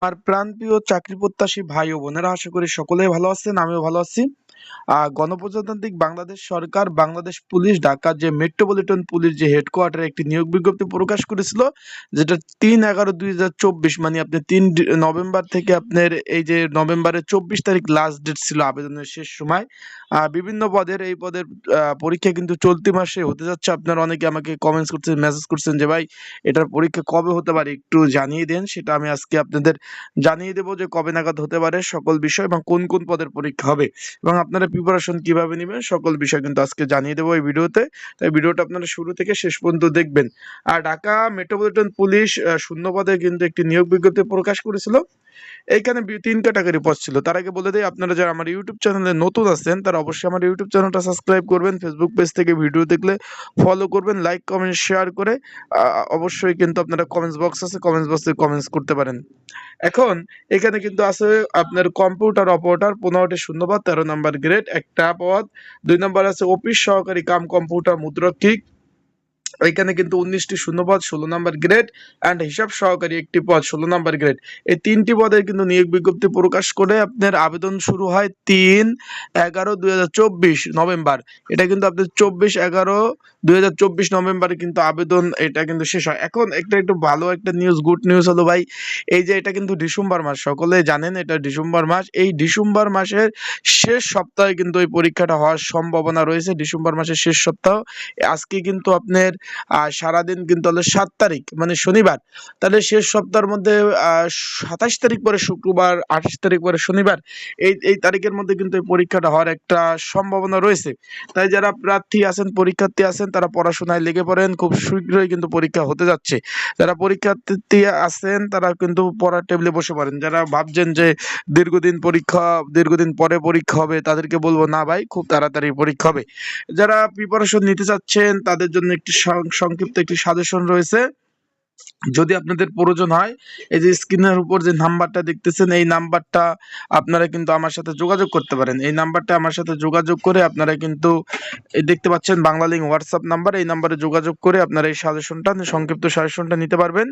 আমার প্রাণপ্রিয় চাকরি প্রত্যাশী ভাই ও বোনেরা, আশা করি সকলেই ভালো আছেন, আমিও ভালো আছি। গণপ্রজাতান্ত্রিক বাংলাদেশ সরকার, বাংলাদেশ পুলিশ, ঢাকার যে মেট্রোপলিটন পুলিশ যে হেডকোয়ার্টারে একটি নিয়োগ বিজ্ঞপ্তি প্রকাশ করেছিল, যেটা 3/11/2024, মানে আপনি 3 নভেম্বর থেকে আপনার এই যে নভেম্বরের 24 তারিখ লাস্ট ডেট ছিল আবেদনের শেষ সময়। বিভিন্ন পদের এই পদের পরীক্ষা কিন্তু চলতি মাসে হতে যাচ্ছে। আপনারা অনেকে আমাকে কমেন্টস করছেন, মেসেজ করছেন যে ভাই এটার পরীক্ষা কবে হতে পারে, একটু জানিয়ে দেন। সেটা আমি আজকে আপনাদের জানিয়ে দেবো যে কবে নাগাদ হতে পারে সকল বিষয় এবং কোন কোন পদের পরীক্ষা হবে এবং আপনারা প্রিপারেশন কিভাবে নেবেন সকল বিষয় কিন্তু আজকে জানিয়ে দেবো এই ভিডিওতে। তাই ভিডিওটা আপনারা শুরু থেকে শেষ পর্যন্ত দেখবেন। আর ঢাকা মেট্রোপলিটন পুলিশ শূন্য পদে কিন্তু একটি নিয়োগ বিজ্ঞপ্তি প্রকাশ করেছিল। এইখানে 3 ক্যাটাগরি পদ ছিল। তার আগে বলে দেই, আপনারা যারা আমার ইউটিউব চ্যানেলে নতুন আছেন তারা অবশ্যই আমার ইউটিউব চ্যানেলটা সাবস্ক্রাইব করবেন, ফেসবুক পেজ থেকে ভিডিও দেখলে ফলো করবেন, লাইক কমেন্ট শেয়ার করে অবশ্যই কিন্তু আপনারা কমেন্টস বক্স আছে, কমেন্টস বক্সে কমেন্টস করতে পারেন। এখন এখানে কিন্তু আছে আপনার কম্পিউটার অপারেটর 15টি শূন্যপদ, 13 নম্বর গ্রেড একটা পদ। 2 নম্বর আছে অফিস সহকারী কাম কম্পিউটার মুদ্রক্ষিক, এখানে কিন্তু 19টি শূন্যপদ, 16 নম্বর গ্রেড। অ্যান্ড হিসাব সহকারী একটি পদ, 16 নম্বর গ্রেড। এই 3টি পদের কিন্তু নিয়োগ বিজ্ঞপ্তি প্রকাশ করে আপনার আবেদন শুরু হয় 3/11/2024 নভেম্বর। এটা কিন্তু আপনার 24/11/2024 নভেম্বরে কিন্তু আবেদন এটা কিন্তু শেষ হয়। এখন একটু ভালো একটা নিউজ, গুড নিউজ হলো ভাই, এই যে এটা কিন্তু ডিসেম্বর মাস, সকলে জানেন এটা ডিসেম্বর মাস। এই ডিসেম্বর মাসের শেষ সপ্তাহে কিন্তু এই পরীক্ষাটা হওয়ার সম্ভাবনা রয়েছে। ডিসেম্বর মাসের শেষ সপ্তাহ। আজকে কিন্তু আপনার সারাদিন কিন্তু হলো 7 তারিখ, মানে শনিবার। তাহলে শেষ সপ্তাহের মধ্যে 27 তারিখ পরে শুক্রবার, 28 তারিখ পরে শনিবার, এই তারিখের মধ্যে কিন্তু এই পরীক্ষাটা হওয়ার একটা সম্ভাবনা রয়েছে। তাই যারা প্রার্থী আছেন, পরীক্ষার্থী আছেন, তারা পড়াশোনায় লেগে পড়েন, খুব শীঘ্রই কিন্তু পরীক্ষা হতে যাচ্ছে। যারা পরীক্ষার্থী আছেন তারা কিন্তু পড়ার টেবিলে বসে পড়েন। যারা ভাবছেন যে দীর্ঘদিন পরে পরীক্ষা হবে, তাদেরকে বলবো না ভাই, খুব তাড়াতাড়ি পরীক্ষা হবে। যারা প্রিপারেশন নিতে চাচ্ছেন তাদের জন্য একটি সংক্ষিপ্ত একটি সাজেশন রয়েছে। যদি আপনাদের প্রয়োজন হয়, এই যে স্ক্রিনের উপর যে নাম্বারটা দেখতেছেন, এই নাম্বারটা আপনারা কিন্তু আমার সাথে যোগাযোগ করতে পারেন। এই নাম্বারটা আমার সাথে যোগাযোগ করে আপনারা কিন্তু এই দেখতে পাচ্ছেন বাংলা লিঙ্ক হোয়াটসঅ্যাপ নাম্বার, এই নাম্বারে যোগাযোগ করে আপনারা এই সাজেশনটা, সংক্ষিপ্ত সাজেশনটা নিতে পারবেন।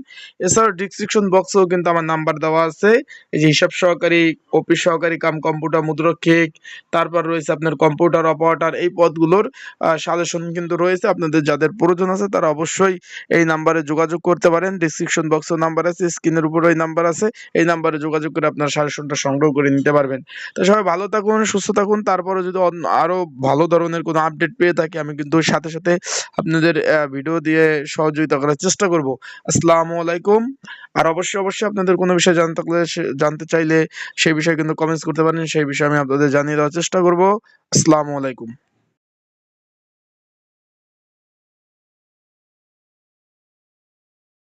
এছাড়াও ডিসক্রিপশন বক্সেও কিন্তু আমার নাম্বার দেওয়া আছে। এই যে হিসাব সহকারী, অফিস সহকারী কাম কম্পিউটার মুদ্রক্ষিক, তারপর রয়েছে আপনার কম্পিউটার অপারেটর, এই পদগুলোর সাজেশন কিন্তু রয়েছে। আপনাদের যাদের প্রয়োজন আছে তারা অবশ্যই এই নাম্বারে যোগাযোগ করতে পারেন। ডিসক্রিপশন বক্সে নাম্বার আছে, স্ক্রিনের উপরে এই নাম্বার আছে, এই নাম্বারে যোগাযোগ করে আপনার সাজেশনটা সংগ্রহ করে নিতে পারবেন। তো সবাই ভালো থাকুন, সুস্থ থাকুন। তারপরে যদি আরো ভালো ধরনের কোনো আপডেট পেয়ে থাকি, আমি কিন্তু সাথে সাথে আপনাদের ভিডিও দিয়ে সহযোগিতা করার চেষ্টা করব। আসসালামু আলাইকুম। আর অবশ্যই আপনাদের কোনো বিষয় জানতে চাইলে সেই বিষয়ে কিন্তু কমেন্টস করতে পারেন, সেই বিষয়ে আমি আপনাদের জানিয়ে দেওয়ার চেষ্টা করব। আসসালামু আলাইকুম।